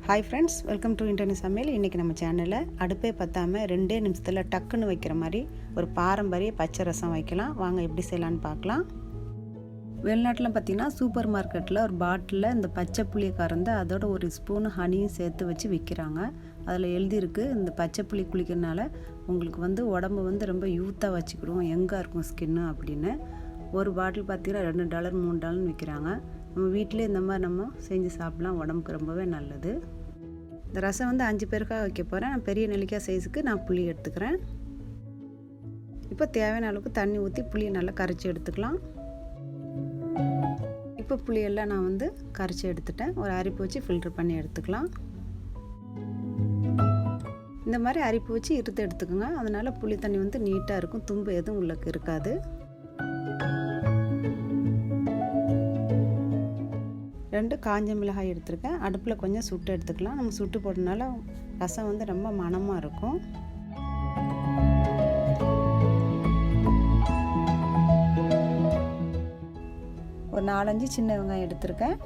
Hi friends, welcome to Indru Samayal. இன்னைக்கு நம்ம சேனல்ல அடுப்பே பத்தாம 2 நிமிஷத்துல டக்குன்னு வைக்கிற மாதிரி ஒரு பாரம்பரிய பச்சை ரசம் வைக்கலாம். வாங்க எப்படி செய்யலாம்னு பார்க்கலாம். வெளிநாட்டுல பார்த்தீங்கன்னா சூப்பர் மார்க்கெட்ல ஒரு பாட்டில்ல இந்த பச்சை புளியை கறந்து அதோட ஒரு ஸ்பூன் ஹனியும் சேர்த்து வச்சு விற்கிறாங்க. அதில் எழுதியிருக்கு இந்த பச்சை புளி குளிக்கிறனால உங்களுக்கு உடம்பு ரொம்ப யூத்தா வச்சுக்கிடும், யங்கா இருக்கும் ஸ்கின் அப்படின்னு. ஒரு பாட்டில் பார்த்தீங்கன்னா $2 $3 விற்கிறாங்க. நம்ம வீட்டிலே இந்த மாதிரி நம்ம செஞ்சு சாப்பிடலாம், உடம்புக்கு ரொம்பவே நல்லது. இந்த ரசம் 5 பேருக்காக வைக்க போகிறேன். நான் பெரிய நெல்லிக்காய் சைஸுக்கு நான் புளி எடுத்துக்கிறேன். இப்போ தேவையான அளவுக்கு தண்ணி ஊற்றி புளியை நல்லா கரைச்சி எடுத்துக்கலாம். இப்போ புளியெல்லாம் நான் கரைச்சி எடுத்துட்டேன். ஒரு அரிப்பு வச்சு ஃபில்டர் பண்ணி எடுத்துக்கலாம். இந்த மாதிரி அரிப்பு வச்சு இருத்து எடுத்துக்கோங்க. அதனால் புளி தண்ணி நீட்டாக இருக்கும், தும்பு எதுவும் உள்ளக்கு இருக்காது. ரெண்டு காஞ்ச மிளகாய் எடுத்துருக்கேன். அடுப்பில் கொஞ்சம் சுட்டு எடுத்துக்கலாம். நம்ம சுட்டு போட்டனால ரசம் ரொம்ப மணமாக இருக்கும். ஒரு 4-5 சின்ன வெங்காயம் எடுத்துருக்கேன்.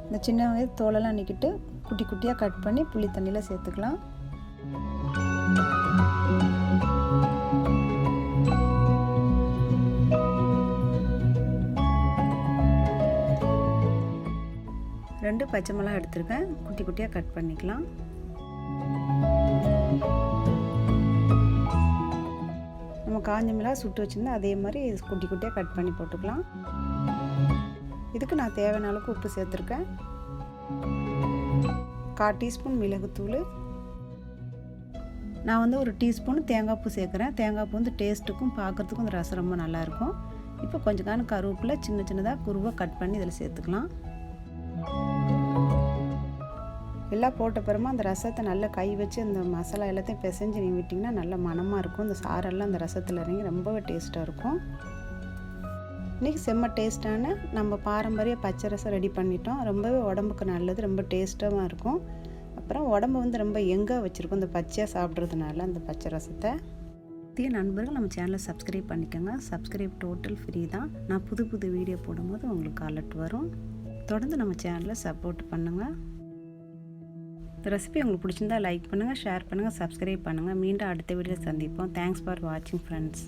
இந்த சின்ன வெங்காயம் தோலெல்லாம் நீக்கிட்டு குட்டி குட்டியாக கட் பண்ணி புளி தண்ணியில் சேர்த்துக்கலாம். ரெண்டு பச்சை மிளகாய் எடுத்துருக்கேன். குட்டி குட்டியாக கட் பண்ணிக்கலாம். நம்ம காஞ்ச மிளகாய் சுட்டு வச்சுருந்தா அதே மாதிரி குட்டி குட்டியாக கட் பண்ணி போட்டுக்கலாம். இதுக்கு நான் தேவையான அளவுக்கு உப்பு சேர்த்துருக்கேன். 1/4 டீஸ்பூன் மிளகுத்தூள். நான் ஒரு டீஸ்பூன் தேங்காய் பூ சேர்க்குறேன். தேங்காய் பூ டேஸ்ட்டுக்கும் பார்க்குறதுக்கும் இந்த ரசம் ரொம்ப நல்லாயிருக்கும். இப்போ கொஞ்சம் கருவேப்பிலை சின்ன சின்னதாக குருவாக கட் பண்ணி இதில் சேர்த்துக்கலாம். எல்லாம் போட்ட பிறமா அந்த ரசத்தை நல்லா கை வச்சு அந்த மசாலா எல்லாத்தையும் பிசைஞ்சு நீங்கள் விட்டிங்கன்னா நல்லா மணமாக இருக்கும். இந்த சாரெல்லாம் அந்த ரசத்தில் இறங்கி ரொம்பவே டேஸ்ட்டாக இருக்கும். இன்றைக்கி செம்ம டேஸ்ட்டான நம்ம பாரம்பரிய பச்சை ரசம் ரெடி பண்ணிட்டோம். ரொம்பவே உடம்புக்கு நல்லது, ரொம்ப டேஸ்ட்டாகவும் இருக்கும். அப்புறம் உடம்பு ரொம்ப யங்காக வச்சுருக்கும் இந்த பச்சையாக சாப்பிட்றதுனால அந்த பச்சை ரசத்தை. புதிய நண்பர்கள் நம்ம சேனலை சப்ஸ்கிரைப் பண்ணிக்கோங்க. சப்ஸ்கிரைப் டோட்டல் ஃப்ரீ தான். நான் புது வீடியோ போடும்போது உங்களுக்கு அலர்ட் வரும். தொடர்ந்து நம்ம சேனலை சப்போர்ட் பண்ணுங்கள். இந்த ரெசிபி உங்களுக்கு பிடிச்சிருந்தா லைக் பண்ணுங்கள், ஷேர் பண்ணுங்கள், சப்ஸ்கிரைப் பண்ணுங்கள். மீண்டும் அடுத்த வீடியோவில் சந்திப்போம். தேங்க்ஸ் ஃபார் வாட்சிங் ஃப்ரெண்ட்ஸ்.